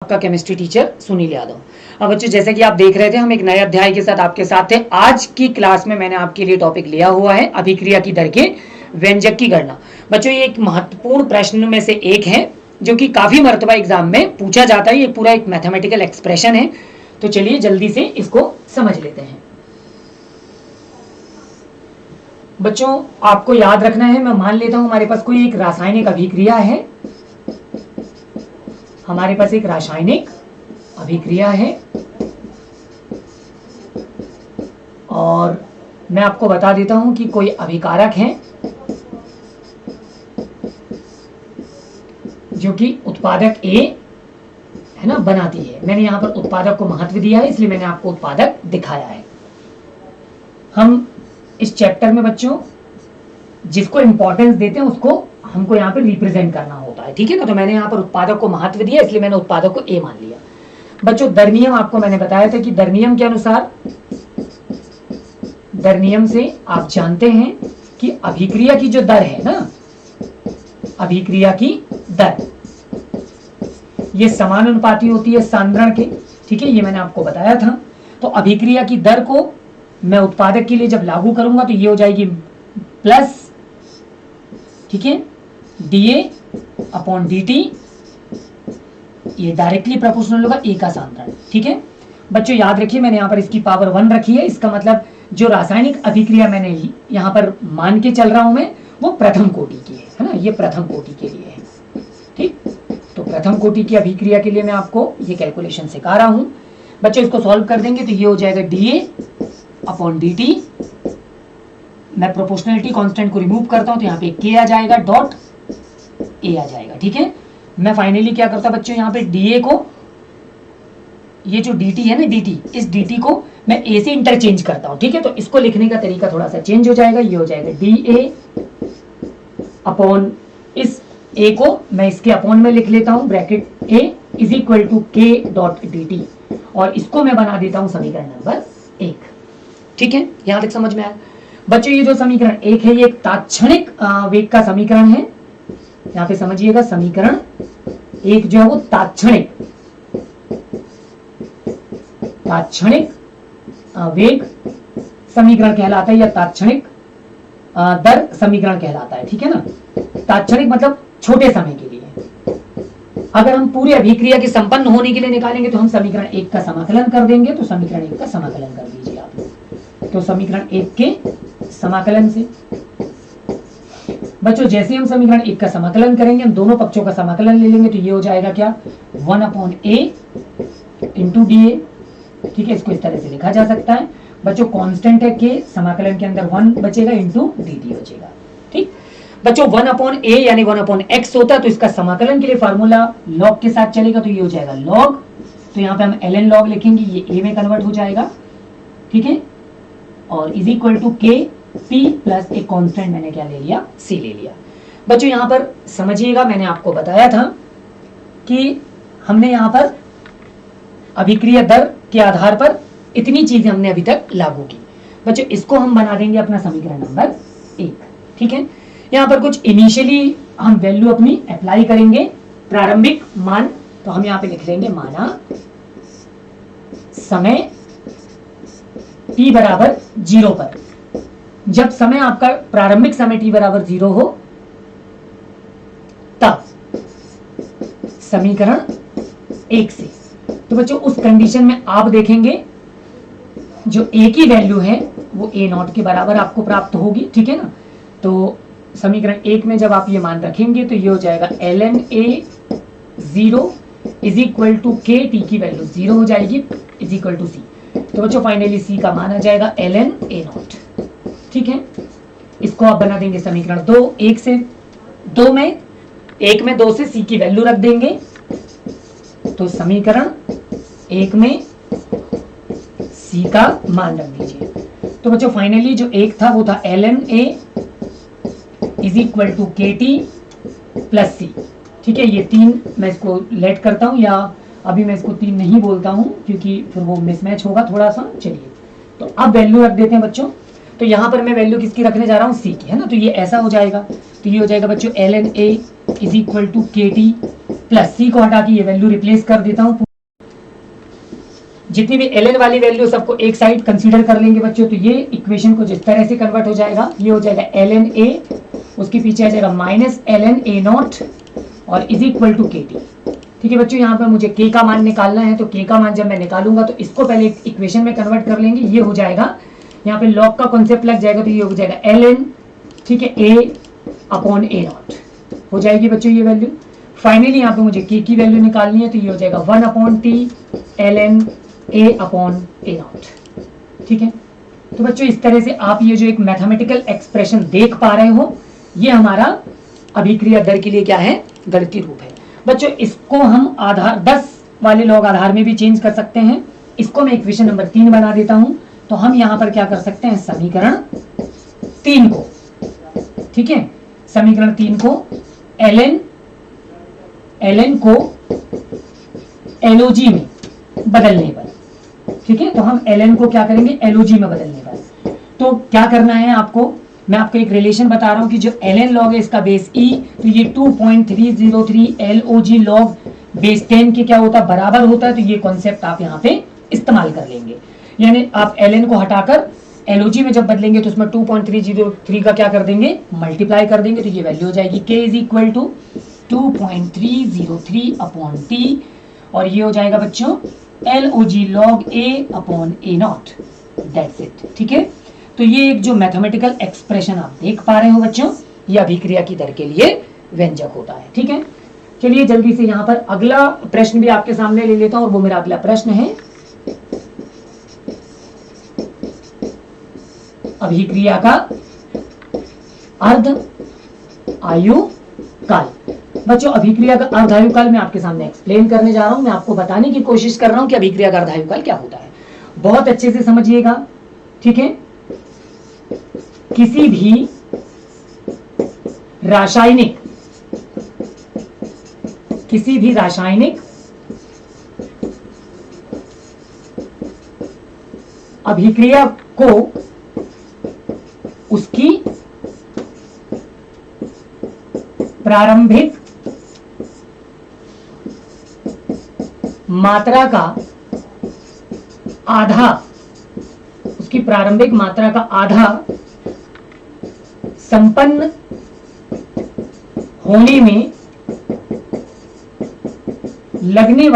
आपका chemistry teacher Sunil Yadav. अब बच्चों जैसे कि आप देख रहे थे हम एक नए अध्याय के साथ आपके साथ थे। आज की क्लास में मैंने आपके लिए टॉपिक लिया हुआ है अभिक्रिया की दर के व्यंजक की गणना। बच्चों ये एक महत्वपूर्ण प्रश्न में से एक है जो कि काफी मर्तबा एग्जाम में पूछा जाता है। ये पूरा एक मैथमेटिकल एक्सप्रेशन है, तो चलिए जल्दी से इसको समझ लेते हैं। बच्चों आपको याद रखना है, मैं मान लेता हूं हमारे पास कोई एक रासायनिक अभिक्रिया है, हमारे पास एक रासायनिक अभिक्रिया है और मैं आपको बता देता हूं कि कोई अभिकारक है जो कि उत्पादक ए है ना बनाती है। मैंने यहां पर उत्पादक को महत्व दिया है, इसलिए मैंने आपको उत्पादक दिखाया है। हम इस चैप्टर में बच्चों जिसको इंपॉर्टेंस देते हैं उसको हमको यहाँ पे रिप्रेजेंट करना होता है, ठीक है ना। तो मैंने यहाँ पर उत्पादक को महत्व दिया, इसलिए मैंने उत्पादक को ए मान लिया। बच्चों दर नियम आपको मैंने बताया था कि दर नियम के अनुसार, दर नियम से आप जानते हैं कि अभिक्रिया की जो दर है ना, अभिक्रिया की दर ये समानुपाती होती है सांद्रण के, ठीक है, ये मैंने आपको बताया था। तो अभिक्रिया की दर को मैं उत्पादक के लिए जब लागू करूंगा तो ये हो जाएगी प्लस, ठीक है, dA अपॉन dt, ये डायरेक्टली प्रोपोर्शनल होगा ए का सांद्रण, ठीक है। बच्चों याद रखिए मैंने यहाँ पर इसकी पावर 1 रखी है, इसका मतलब जो रासायनिक अभिक्रिया मैंने यहाँ पर मान के चल रहा हूं मैं वो प्रथम कोटि की है ना, ये प्रथम कोटि के लिए है, ठीक। तो प्रथम कोटि की अभिक्रिया के लिए मैं आपको ये कैलकुलेशन सिखा रहा हूं। बच्चों इसको सॉल्व कर देंगे तो ये हो जाएगा dA अपॉन dt। मैं प्रोपोर्शनलिटी कांस्टेंट को रिमूव करता हूं तो यहाँ पे k आ जाएगा, डॉट a आ जाएगा, ठीक है। मैं फाइनली क्या करता बच्चों यहाँ पे dA को, ये जो dt है ना dt, इस dt को मैं a से इंटरचेंज करता हूं, ठीक है। तो इसको लिखने का तरीका थोड़ा सा चेंज हो जाएगा, ये हो जाएगा dA अपॉन इस a को मैं इसके अपॉन में लिख लेता हूं, bracket a is equal to k dot dt, और इसको मैं बना देता हूं समीकरण नंबर 1, ठीक है। यहां तक समझ में आया बच्चों। ये जो समीकरण 1 है ये एक तात्क्षणिक वेग का समीकरण है, यहां पे समझिएगा। समीकरण 1 जो है वो तात्क्षणिक वेग समीकरण कहलाता है या तात्क्षणिक दर समीकरण कहलाता है, ठीक है ना। तात्क्षणिक मतलब छोटे समय के लिए। अगर हम पूरी अभिक्रिया के संपन्न होने के लिए निकालेंगे तो हम समीकरण 1 का समाकलन कर देंगे, तो समीकरण 1 का समाकलन कर दीजिए आप लोग। तो समीकरण 1 के समाकलन से बच्चों जैसे हम समीकरण 1 का समाकलन करेंगे, हम दोनों पक्षों का समाकलन ले लेंगे तो ये हो जाएगा क्या, 1 अपॉन a इंटू dA, ठीक है। इसको इस तरह से लिखा जा सकता है बच्चों। कांस्टेंट है k, समाकलन के अंदर 1 बचेगा इंटू dt बचेगा, ठीक। बच्चों 1 अपॉन a यानी 1 अपॉन x होता है, तो इसका समाकलन के लिए फार्मूला log के साथ चलेगा, तो ये हो जाएगा log। तो यहाँ पे हम ln log लिखेंगे, ये a में कन्वर्ट हो जाएगा, ठीक है। और is equal to k p plus एक कांस्टेंट मैंने क्या ले लिया, c ले लिया। बच्चों यहाँ पर समझिएगा मैंने आपको बताया था कि हमने यहाँ पर अभिक्रिया दर के आधार पर इतनी चीजें हमने अभी तक लागू की। बच्चों इसको हम बना देंगे अपना समीकरण नंबर 1, ठीक है। यहाँ पर कुछ इनिशियली हम वैल्यू अपनी अप्लाई करेंगे, प्रारंभिक मान। तो हम यहाँ पे लिख लेंगे माना समय t बराबर 0 पर, जब समय आपका प्रारंभिक समय t बराबर 0 हो तब समीकरण 1 से। तो बच्चों उस कंडीशन में आप देखेंगे जो a की वैल्यू है वो a0 के बराबर आपको प्राप्त होगी, ठीक है ना। तो समीकरण 1 में जब आप ये मान रखेंगे तो ये हो जाएगा ln a0 is equal to k, t की वैल्यू 0 हो जाएगी, इज इक्वल टू c। तो बच्चों फाइनली c का मान आ जाएगा ln a0, ठीक है। इसको आप बना देंगे समीकरण 2, 1 से 2 में 1 में 2 से c की वैल्यू रख देंगे, तो समीकरण 1 में c का मान रख दीजिए। तो बच्चों फाइनली जो 1 था वो था ln a is equal to kt plus c, ठीक है। ये 3 मैं इसको लेट करता हूं, या अभी मैं इसको 3 नहीं बोलता हूं क्योंकि फिर वो मिसमैच होगा थोड़ा सा। चलिए तो अब वैल्यू रख देते हैं बच्चों। तो यहाँ पर मैं वैल्यू किसकी रखने जा रहा हूँ, c की, है ना। तो ये ऐसा हो जाएगा, तो ये हो जाएगा बच्चों ln a is equal to kt plus C को हटा के ये वैल्यू रिप्लेस कर देता हूं। जितनी भी ln वाली वैल्यू सबको एक साइड कंसीडर कर लेंगे बच्चों, तो ये इक्वेशन को जिस तरह से कन्वर्ट हो जाएगा, ये हो जाएगा ln a, उसके पीछे आ जाएगा माइनस ln a नॉट और इज इक्वल टू के टी। ठीक है बच्चों, यहाँ पर मुझे k का मान निकालना है, तो k का मान जब मैं निकालूंगा तो इसको पहले इक्वेशन में कन्वर्ट कर लेंगे। ये हो जाएगा, यहाँ पे लॉग का कॉन्सेप्ट लग जाएगा, तो ये हो जाएगा ln, ठीक है, a अपॉन a नॉट हो जाएगी बच्चों ये वैल्यू। फाइनली यहाँ पे मुझे k की वैल्यू निकालनी है, तो ये हो जाएगा 1 अपॉन टी ln a अपॉन a नॉट। ठीक है, तो बच्चों इस तरह से आप ये जो एक मैथमेटिकल एक्सप्रेशन देख पा रहे हो, ये हमारा अभिक्रिया दर के लिए क्या है, गणितीय रूप है। बच्चों इसको हम आधार 10 वाले लॉग आधार में भी चेंज कर सकते हैं। इसको मैं इक्वेशन नंबर 3 बना देता हूं, तो हम यहां पर क्या कर सकते हैं, समीकरण 3 को, ठीक है, समीकरण 3 को ln को LOG में बदलने पर, ठीक है, तो हम ln को क्या करेंगे, LOG में बदलने पर। तो क्या करना है आपको, मैं आपको एक रिलेशन बता रहा हूं कि जो ln लॉग है इसका बेस e, तो ये 2.303 LOG लॉग बेस 10 के क्या होता है, बराबर होता है। तो ये कॉन्सेप्ट आप यहाँ पे इस्तेमाल कर लेंगे, यानी आप ln को हटाकर LOG में जब बदलेंगे तो उसमें 2.303 का क्या कर देंगे, मल्टीप्लाई कर देंगे, तो ये वैल्यू हो जाएगी k is equal to 2.303 upon T, और ये हो जाएगा बच्चों LOG log a अपॉन a नॉट, दैट्स इट। ठीक है, तो ये एक जो मैथमेटिकल एक्सप्रेशन आप देख पा रहे हो बच्चों, ये अभिक्रिया की दर के लिए व्यंजक होता है। ठीक है, चलिए जल्दी से यहाँ पर अगला प्रश्न भी आपके सामने ले लेता हूं, और वो मेरा अगला प्रश्न है अभिक्रिया का अर्ध आयु काल। बच्चों अभिक्रिया का अर्धायु काल मैं आपके सामने एक्सप्लेन करने जा रहा हूं, मैं आपको बताने की कोशिश कर रहा हूं कि अभिक्रिया का अर्धायु काल क्या होता है। बहुत अच्छे से समझिएगा, ठीक है। किसी भी रासायनिक अभिक्रिया को उसकी प्रारंभिक मात्रा का आधा संपन्न होने में लगने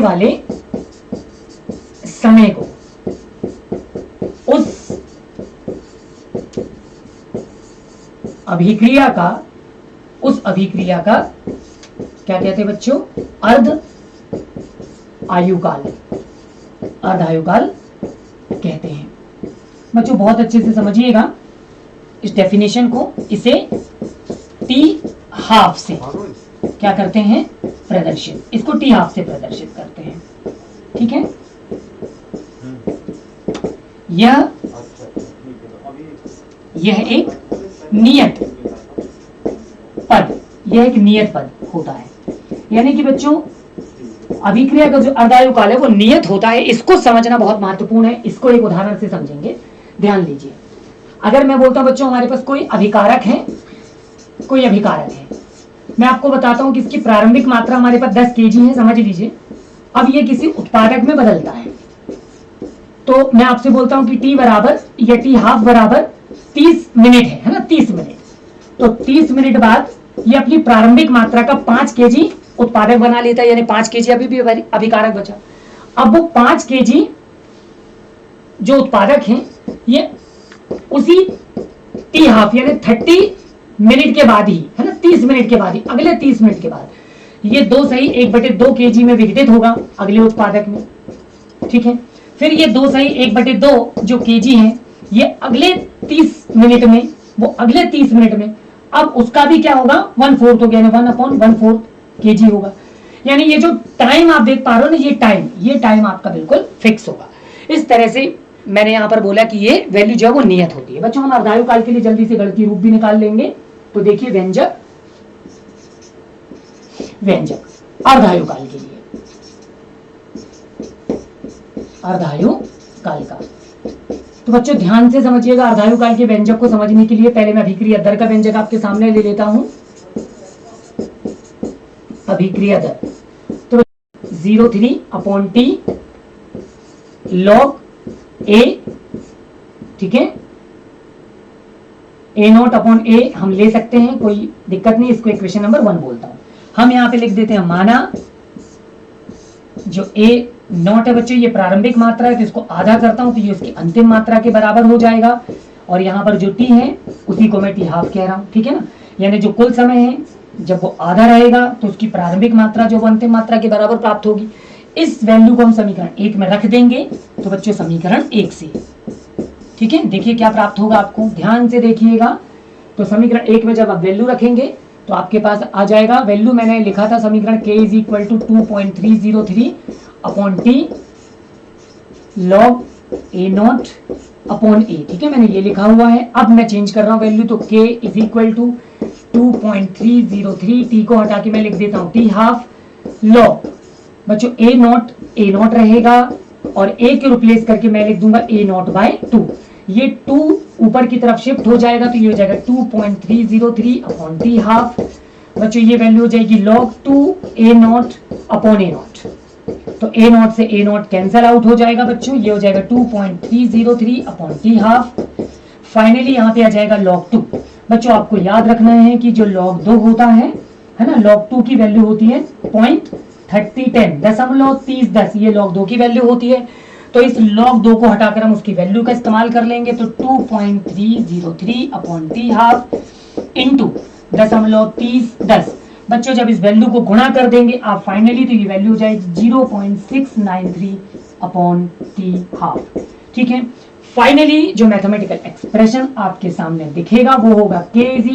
वाले समय को उस अभिक्रिया का क्या कहते हैं बच्चों, अर्धायु काल कहते हैं। बच्चों बहुत अच्छे से समझिएगा इस डेफिनेशन को, इसे टी हाफ से क्या करते हैं, प्रदर्शित, इसको टी हाफ से प्रदर्शित करते हैं। ठीक है, यह एक नियत पद होता है, यानी कि बच्चों अभिक्रिया का जो अर्धायु काल है वो नियत होता है। इसको समझना बहुत महत्वपूर्ण है, इसको एक उदाहरण से समझेंगे। ध्यान दीजिए, अगर मैं बोलता हूं बच्चों हमारे पास कोई अभिकारक है, मैं आपको बताता हूं कि इसकी प्रारंभिक मात्रा हमारे पास 10 kg है, समझ लीजिए। अब ये किसी उत्पादक में बदलता है, तो मैं आपसे बोलता हूं कि टी बराबर या टी हाफ बराबर 30 मिनट है ना, 30 मिनट। तो 30 मिनट बाद ये अपनी प्रारंभिक मात्रा का 5 kg उत्पादक बना लेता है, यानी 5 kg अभी भी अभिकारक बचा। अब वो 5 kg जो उत्पादक हैं, ये उसी टी हाफ यानी 30 मिनट के बाद ही, है ना, 30 मिनट के बाद ही, अगले 30 मिनट के बाद ये 2 सही 1/2 kg में विघटित होगा अगले उत्पादक में। ठीक है, फिर ये 2 सही 1/2 जो kg है, ये अगले 30 मिनट में, अब उसका भी क्या होगा, 1/4 हो गया, 1/1/4 kg होगा। यानी ये जो टाइम आप देख पा रहे हो ना, ये टाइम आपका बिल्कुल फिक्स होगा। इस तरह से मैंने यहां पर बोला कि ये वैल्यू जो है वो नियत होती है। बच्चों हम अर्धायु काल के लिए जल्दी से गणितीय रूप भी निकाल लेंगे। तो देखिए व्यंजक अर्धायु काल के लिए, अर्धायु काल का, तो बच्चों ध्यान से समझिएगा। अर्धायु काल के व्यंजक को समझने के लिए पहले मैं अभिक्रिया दर का व्यंजक आपके सामने ले लेता हूं। अभिक्रिया दर। तो 0.3/T log A, ठीक है, A0/A हम ले सकते हैं, कोई दिक्कत नहीं, इसको इक्वेशन नंबर 1 बोलता हूं। हम यहां पे लिख देते हैं, माना जो A0 है बच्चों ये प्रारंभिक मात्रा है, तो इसको आधा करता हूं तो ये उसकी अंतिम मात्रा के बराबर हो जाएगा, और यहां पर जो T है उसी को मैं T½ कह रहा हूं, ठीक है ना। यानी जो कुल समय है जब वो आधा रहेगा तो उसकी प्रारंभिक मात्रा जो अंतिम मात्रा के बराबर प्राप्त होगी। इस वैल्यू को हम समीकरण 1 में रख देंगे, तो बच्चों समीकरण 1 से, ठीक है, देखिए क्या प्राप्त होगा, आपको ध्यान से देखिएगा। तो समीकरण 1 में जब आप वैल्यू रखेंगे तो आपके पास आ जाएगा, वैल्यू मैंने लिखा था समीकरण K = 2.303/T log A0/A, ठीक है, मैंने ये लिखा हुआ है। अब मैं चेंज कर रहा हूं वैल्यू, तो K = 2.303, T को हटा के मैं लिख देता हूं T½ log, बच्चों A0 रहेगा और A के रिप्लेस करके मैं लिख दूंगा A0/2। ये 2 ऊपर की तरफ शिफ्ट हो जाएगा तो ये हो जाएगा 2.303/T½ बच्चों, ये वैल्यू हो जाएगी log 2 A0/A0। तो A0 से A0 कैंसल आउट हो जाएगा बच्चों, ये हो जाएगा 2.303/T½ फाइनली यहाँ पे आ जाएगा log 2। बच्चों आपको याद रखना है कि जो log 2 होता है ना, log 2 की वैल्यू होती है 0.3010, ये log 2 की वैल्यू होती है। तो इस log 2 को हटाकर हम उसकी वैल्यू का इस्तेमाल कर लेंगे, तो 2.303/T½ इंटू 0.3010। बच्चों जब इस वैल्यू को गुणा कर देंगे आप फाइनली, तो ये वैल्यू हो जाएगी 0.693/T², ठीक है। फाइनली जो मैथमेटिकल एक्सप्रेशन आपके सामने दिखेगा वो होगा K =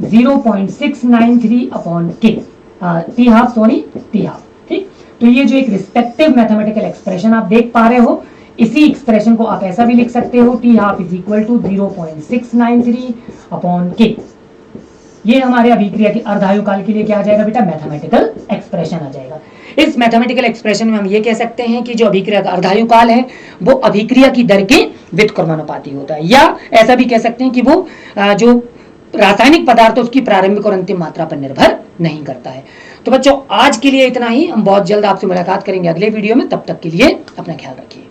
0.693/T², ठीक। तो ये जो एक रिस्पेक्टिव मैथमेटिकल एक्सप्रेशन आप देख पा रहे हो, इसी एक्सप्रेशन को आप ऐसा भी लिख सकते हो, T½ = 0.693/K। ये हमारे अभिक्रिया की अर्धायु काल के लिए क्या आ जाएगा बेटा, मैथमेटिकल एक्सप्रेशन आ जाएगा। इस मैथमेटिकल एक्सप्रेशन में हम ये कह सकते हैं कि जो अभिक्रिया का अर्धायु काल है वो अभिक्रिया की दर के व्युत्क्रमानुपाती होता है, या ऐसा भी कह सकते हैं कि वो जो रासायनिक पदार्थ उसकी प्रारंभिक और अंतिम मात्रा पर निर्भर नहीं करता है। तो बच्चों आज के लिए इतना ही, हम बहुत जल्द आपसे मुलाकात करेंगे अगले वीडियो में, तब तक के लिए अपना ख्याल रखिए।